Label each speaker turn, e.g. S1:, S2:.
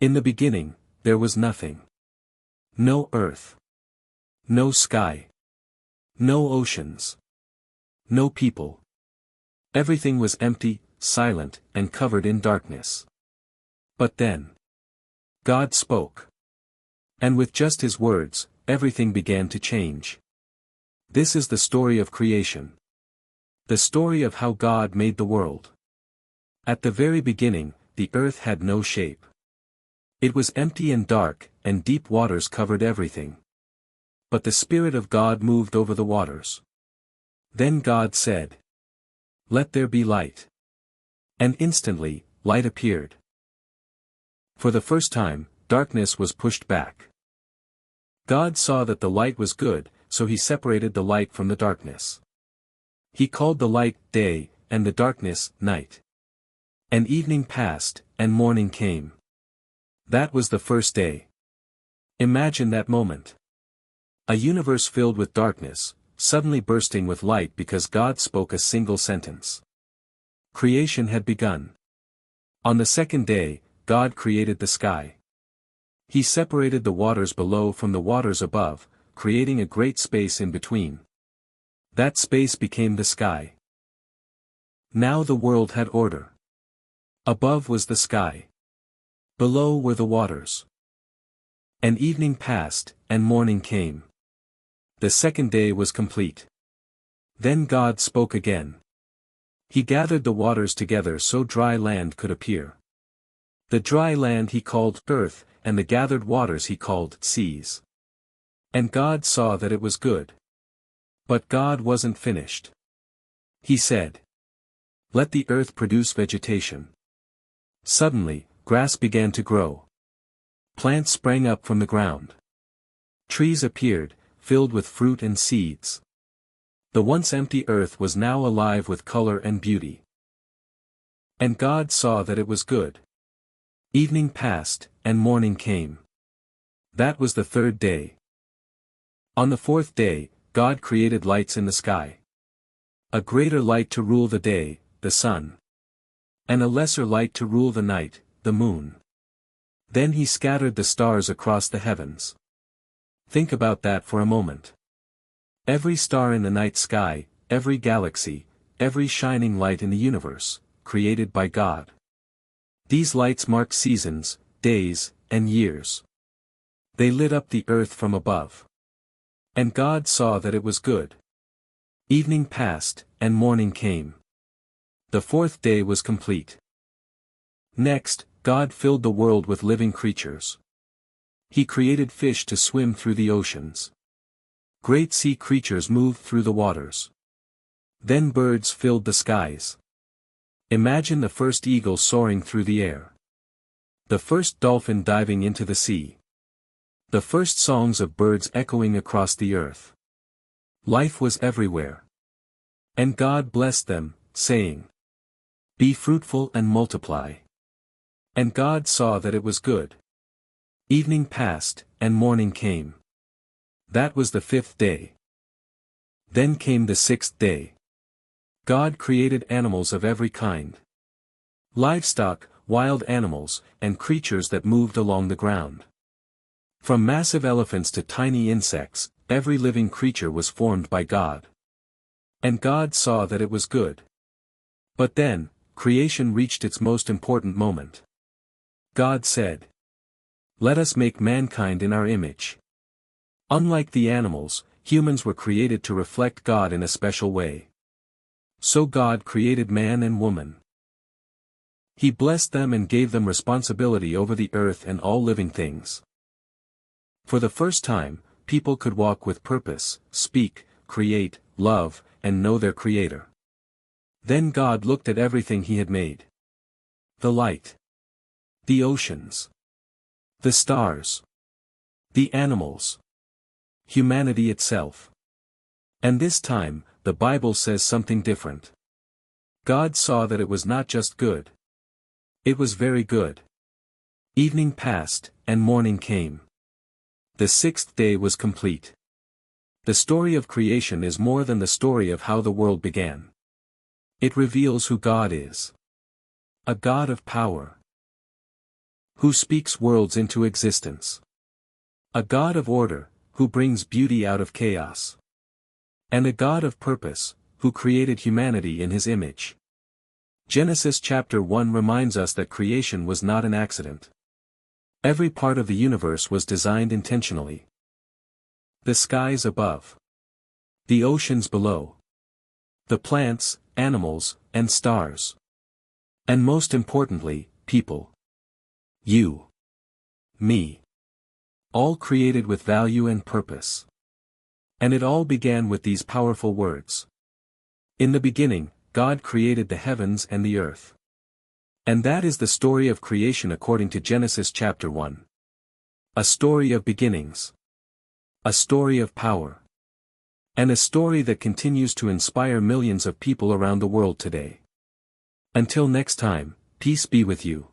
S1: In the beginning, there was nothing. No earth. No sky. No oceans. No people. Everything was empty, silent, and covered in darkness. But then, God spoke. And with just his words, everything began to change. This is the story of creation. The story of how God made the world. At the very beginning, the earth had no shape. It was empty and dark, and deep waters covered everything. But the Spirit of God moved over the waters. Then God said, "Let there be light." And instantly, light appeared. For the first time, darkness was pushed back. God saw that the light was good, so he separated the light from the darkness. He called the light day, and the darkness night. And evening passed, and morning came. That was the first day. Imagine that moment. A universe filled with darkness, suddenly bursting with light because God spoke a single sentence. Creation had begun. On the second day, God created the sky. He separated the waters below from the waters above, creating a great space in between. That space became the sky. Now the world had order. Above was the sky. Below were the waters. And evening passed, and morning came. The second day was complete. Then God spoke again. He gathered the waters together so dry land could appear. The dry land he called earth, and the gathered waters he called seas. And God saw that it was good. But God wasn't finished. He said, "Let the earth produce vegetation." Suddenly, grass began to grow. Plants sprang up from the ground. Trees appeared, filled with fruit and seeds. The once empty earth was now alive with color and beauty. And God saw that it was good. Evening passed, and morning came. That was the third day. On the fourth day, God created lights in the sky. A greater light to rule the day, the sun. And a lesser light to rule the night, the moon. Then he scattered the stars across the heavens. Think about that for a moment. Every star in the night sky, every galaxy, every shining light in the universe, created by God. These lights marked seasons, days, and years. They lit up the earth from above. And God saw that it was good. Evening passed, and morning came. The fourth day was complete. Next, God filled the world with living creatures. He created fish to swim through the oceans. Great sea creatures moved through the waters. Then birds filled the skies. Imagine the first eagle soaring through the air. The first dolphin diving into the sea. The first songs of birds echoing across the earth. Life was everywhere. And God blessed them, saying, "Be fruitful and multiply." And God saw that it was good. Evening passed, and morning came. That was the fifth day. Then came the sixth day. God created animals of every kind. Livestock, wild animals, and creatures that moved along the ground. From massive elephants to tiny insects, every living creature was formed by God. And God saw that it was good. But then, creation reached its most important moment. God said, "Let us make mankind in our image." Unlike the animals, humans were created to reflect God in a special way. So God created man and woman. He blessed them and gave them responsibility over the earth and all living things. For the first time, people could walk with purpose, speak, create, love, and know their Creator. Then God looked at everything He had made. The light. The oceans. The stars. The animals. Humanity itself. And this time, the Bible says something different. God saw that it was not just good. It was very good. Evening passed, and morning came. The sixth day was complete. The story of creation is more than the story of how the world began. It reveals who God is. A God of power. who speaks worlds into existence. A God of order, who brings beauty out of chaos. And a God of purpose, who created humanity in his image. Genesis chapter 1 reminds us that creation was not an accident. Every part of the universe was designed intentionally. The skies above. The oceans below. The plants, animals, and stars. And most importantly, people. You. Me. All created with value and purpose. And it all began with these powerful words. In the beginning, God created the heavens and the earth. And that is the story of creation according to Genesis chapter 1. A story of beginnings. A story of power. And a story that continues to inspire millions of people around the world today. Until next time, peace be with you.